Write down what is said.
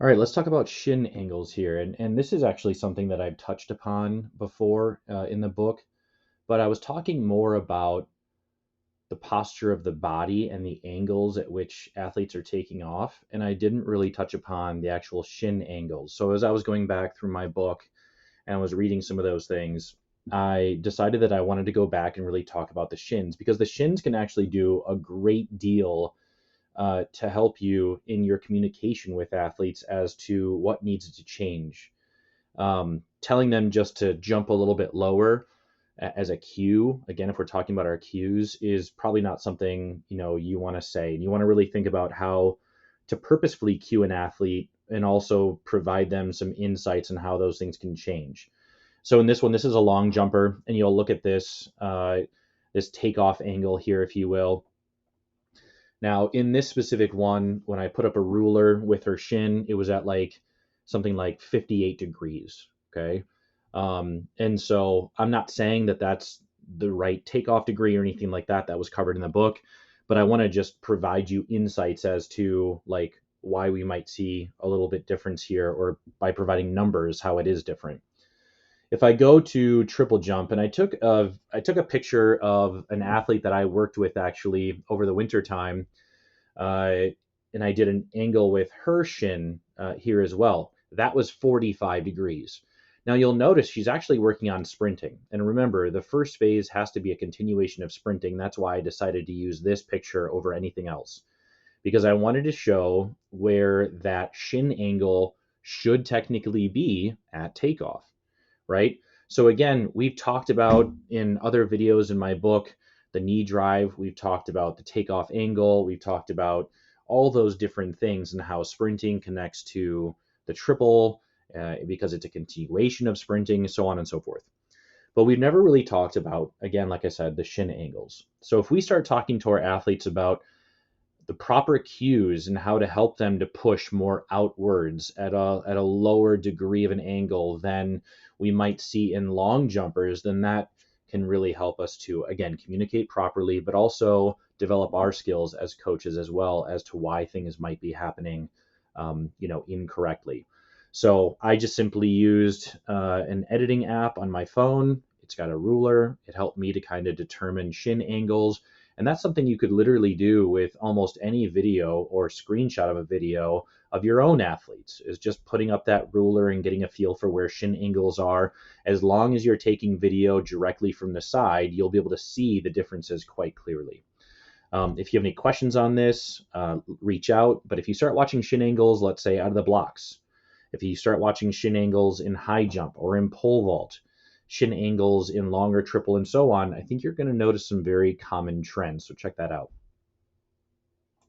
All right, let's talk about shin angles here. And this is actually something that I've touched upon before in the book, but I was talking more about the posture of the body and the angles at which athletes are taking off. And I didn't really touch upon the actual shin angles. So as I was going back through my book and I was reading some of those things, I decided that I wanted to go back and really talk about the shins because the shins can actually do a great deal to help you in your communication with athletes as to what needs to change. Telling them just to jump a little bit lower as a cue, again, if we're talking about our cues, is probably not something you want to say. And you want to really think about how to purposefully cue an athlete and also provide them some insights on how those things can change. So in this one, this is a long jumper, and you'll look at this takeoff angle here, if you will. Now, in this specific one, when I put up a ruler with her shin, it was at like something like 58 degrees. Okay. And so I'm not saying that that's the right takeoff degree or anything like that. That was covered in the book. But I want to just provide you insights as to like why we might see a little bit difference here, or by providing numbers, how it is different. If I go to triple jump, and I took a picture of an athlete that I worked with actually over the winter time, uh, and I did an angle with her shin here as well. That was 45 degrees. Now you'll notice she's actually working on sprinting. And remember, the first phase has to be a continuation of sprinting. That's why I decided to use this picture over anything else, because I wanted to show where that shin angle should technically be at takeoff, right? So again, we've talked about in other videos in my book, the knee drive, we've talked about the takeoff angle, we've talked about all those different things and how sprinting connects to the triple because it's a continuation of sprinting, so on and so forth. But we've never really talked about, again, like I said, the shin angles. So if we start talking to our athletes about the proper cues and how to help them to push more outwards at a lower degree of an angle than we might see in long jumpers, then that can really help us to, again, communicate properly, but also develop our skills as coaches as well as to why things might be happening, incorrectly. So I just simply used an editing app on my phone. It's got a ruler. It helped me to kind of determine shin angles, and that's something you could literally do with almost any video or screenshot of a video of your own athletes, is just putting up that ruler and getting a feel for where shin angles are. As long as you're taking video directly from the side, you'll be able to see the differences quite clearly. If you have any questions on this, reach out. But if you start watching shin angles, let's say out of the blocks, if you start watching shin angles in high jump or in pole vault, shin angles in longer triple and so on, I think you're going to notice some very common trends. So check that out.